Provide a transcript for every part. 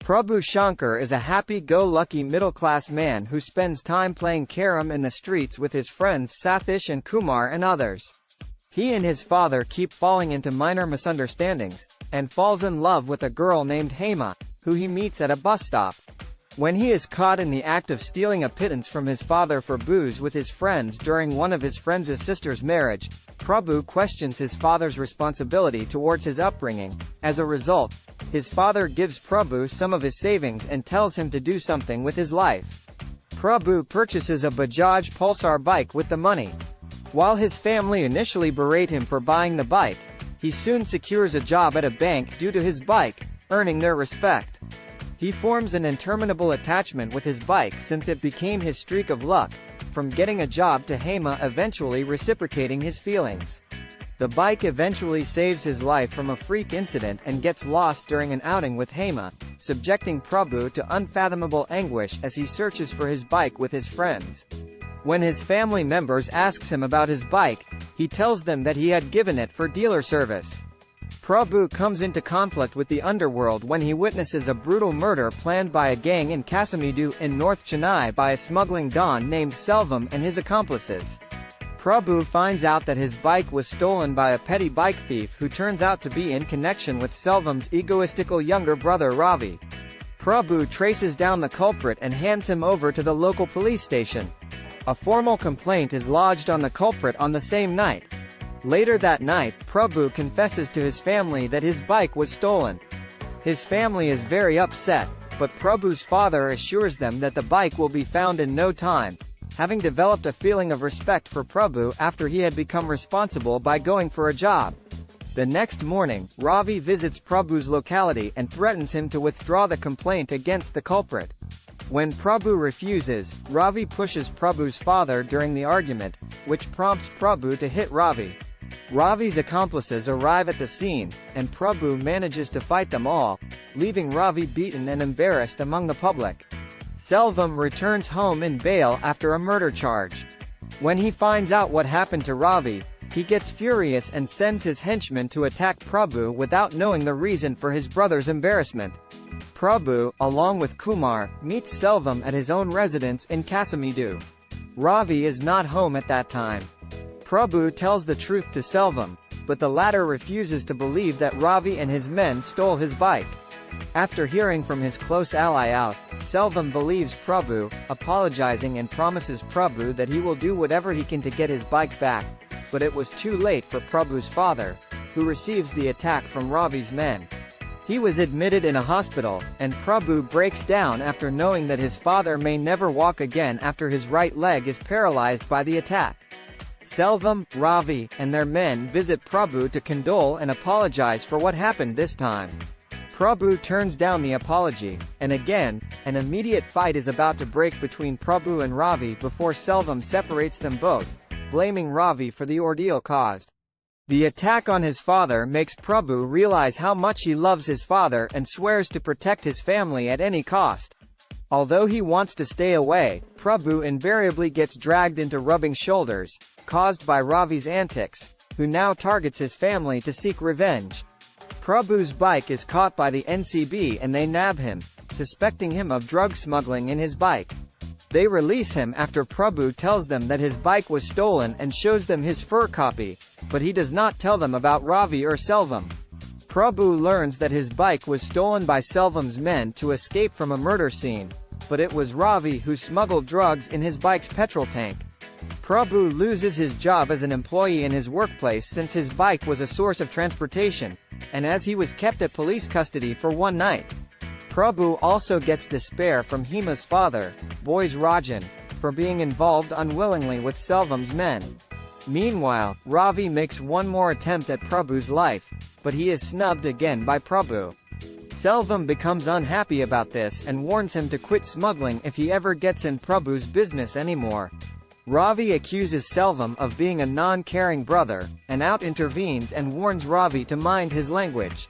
Prabhu Shankar is a happy-go-lucky middle-class man who spends time playing carom in the streets with his friends Sathish and Kumar and others. He and his father keep falling into minor misunderstandings, and falls in love with a girl named Hema, who he meets at a bus stop. When he is caught in the act of stealing a pittance from his father for booze with his friends during one of his friends' sister's marriage, Prabhu questions his father's responsibility towards his upbringing. As a result, his father gives Prabhu some of his savings and tells him to do something with his life. Prabhu purchases a Bajaj Pulsar bike with the money. While his family initially berate him for buying the bike, he soon secures a job at a bank due to his bike, earning their respect. He forms an interminable attachment with his bike since it became his streak of luck, from getting a job to Hema eventually reciprocating his feelings. The bike eventually saves his life from a freak incident and gets lost during an outing with Hema, subjecting Prabhu to unfathomable anguish as he searches for his bike with his friends. When his family members asks him about his bike, he tells them that he had given it for dealer service. Prabhu comes into conflict with the underworld when he witnesses a brutal murder planned by a gang in Kasamidu in North Chennai by a smuggling don named Selvam and his accomplices. Prabhu finds out that his bike was stolen by a petty bike thief who turns out to be in connection with Selvam's egoistical younger brother Ravi. Prabhu traces down the culprit and hands him over to the local police station. A formal complaint is lodged on the culprit on the same night. Later that night, Prabhu confesses to his family that his bike was stolen. His family is very upset, but Prabhu's father assures them that the bike will be found in no time, having developed a feeling of respect for Prabhu after he had become responsible by going for a job. The next morning, Ravi visits Prabhu's locality and threatens him to withdraw the complaint against the culprit. When Prabhu refuses, Ravi pushes Prabhu's father during the argument, which prompts Prabhu to hit Ravi. Ravi's accomplices arrive at the scene, and Prabhu manages to fight them all, leaving Ravi beaten and embarrassed among the public. Selvam returns home in bail after a murder charge. When he finds out what happened to Ravi, he gets furious and sends his henchmen to attack Prabhu without knowing the reason for his brother's embarrassment. Prabhu, along with Kumar, meets Selvam at his own residence in Kasamidu. Ravi is not home at that time. Prabhu tells the truth to Selvam, but the latter refuses to believe that Ravi and his men stole his bike. After hearing from his close ally out, Selvam believes Prabhu, apologizing and promises Prabhu that he will do whatever he can to get his bike back, but it was too late for Prabhu's father, who receives the attack from Ravi's men. He was admitted in a hospital, and Prabhu breaks down after knowing that his father may never walk again after his right leg is paralyzed by the attack. Selvam, Ravi, and their men visit Prabhu to condole and apologize for what happened this time. Prabhu turns down the apology, and again, an immediate fight is about to break between Prabhu and Ravi before Selvam separates them both, blaming Ravi for the ordeal caused. The attack on his father makes Prabhu realize how much he loves his father and swears to protect his family at any cost. Although he wants to stay away, Prabhu invariably gets dragged into rubbing shoulders, caused by Ravi's antics, who now targets his family to seek revenge. Prabhu's bike is caught by the NCB and they nab him, suspecting him of drug smuggling in his bike. They release him after Prabhu tells them that his bike was stolen and shows them his fur copy, but he does not tell them about Ravi or Selvam. Prabhu learns that his bike was stolen by Selvam's men to escape from a murder scene, but it was Ravi who smuggled drugs in his bike's petrol tank. Prabhu loses his job as an employee in his workplace since his bike was a source of transportation, and as he was kept at police custody for one night. Prabhu also gets despair from Hema's father, Boys Rajan, for being involved unwillingly with Selvam's men. Meanwhile, Ravi makes one more attempt at Prabhu's life, but he is snubbed again by Prabhu. Selvam becomes unhappy about this and warns him to quit smuggling if he ever gets in Prabhu's business anymore. Ravi accuses Selvam of being a non-caring brother, and Out intervenes and warns Ravi to mind his language.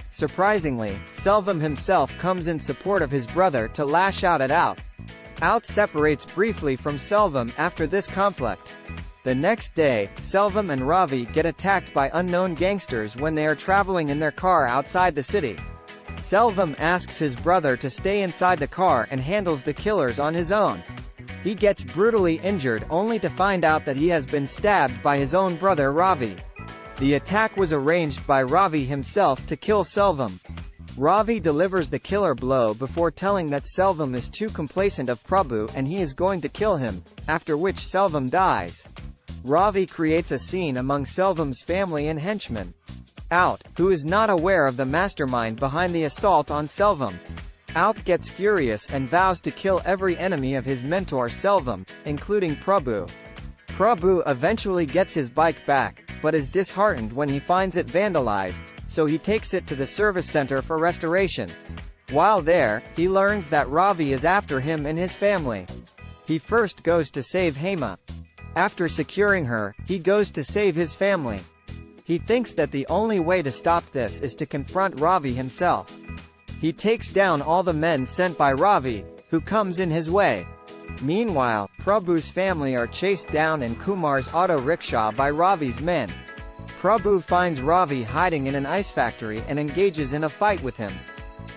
Surprisingly, Selvam himself comes in support of his brother to lash out at Out. Out separates briefly from Selvam after this conflict. The next day, Selvam and Ravi get attacked by unknown gangsters when they are traveling in their car outside the city. Selvam asks his brother to stay inside the car and handles the killers on his own. He gets brutally injured only to find out that he has been stabbed by his own brother Ravi. The attack was arranged by Ravi himself to kill Selvam. Ravi delivers the killer blow before telling that Selvam is too complacent of Prabhu and he is going to kill him, after which Selvam dies. Ravi creates a scene among Selvam's family and henchmen. Out, who is not aware of the mastermind behind the assault on Selvam. Out gets furious and vows to kill every enemy of his mentor Selvam, including Prabhu. Prabhu eventually gets his bike back, but is disheartened when he finds it vandalized, so he takes it to the service center for restoration. While there, he learns that Ravi is after him and his family. He first goes to save Hema. After securing her, he goes to save his family. He thinks that the only way to stop this is to confront Ravi himself. He takes down all the men sent by Ravi, who comes in his way. Meanwhile, Prabhu's family are chased down in Kumar's auto rickshaw by Ravi's men. Prabhu finds Ravi hiding in an ice factory and engages in a fight with him.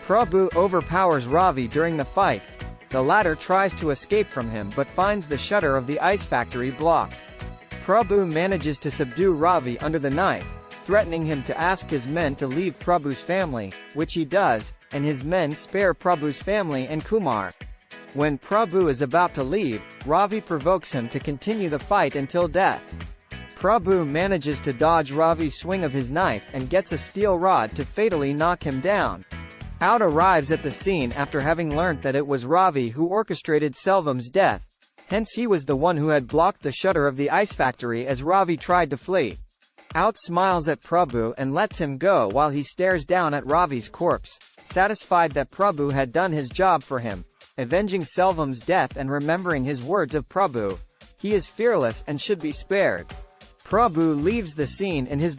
Prabhu overpowers Ravi during the fight. The latter tries to escape from him but finds the shutter of the ice factory blocked. Prabhu manages to subdue Ravi under the knife, threatening him to ask his men to leave Prabhu's family, which he does, and his men spare Prabhu's family and Kumar. When Prabhu is about to leave, Ravi provokes him to continue the fight until death. Prabhu manages to dodge Ravi's swing of his knife and gets a steel rod to fatally knock him down. Out arrives at the scene after having learnt that it was Ravi who orchestrated Selvam's death. Hence he was the one who had blocked the shutter of the ice factory as Ravi tried to flee. Out smiles at Prabhu and lets him go while he stares down at Ravi's corpse, satisfied that Prabhu had done his job for him. Avenging Selvam's death and remembering his words of Prabhu, he is fearless and should be spared. Prabhu leaves the scene in his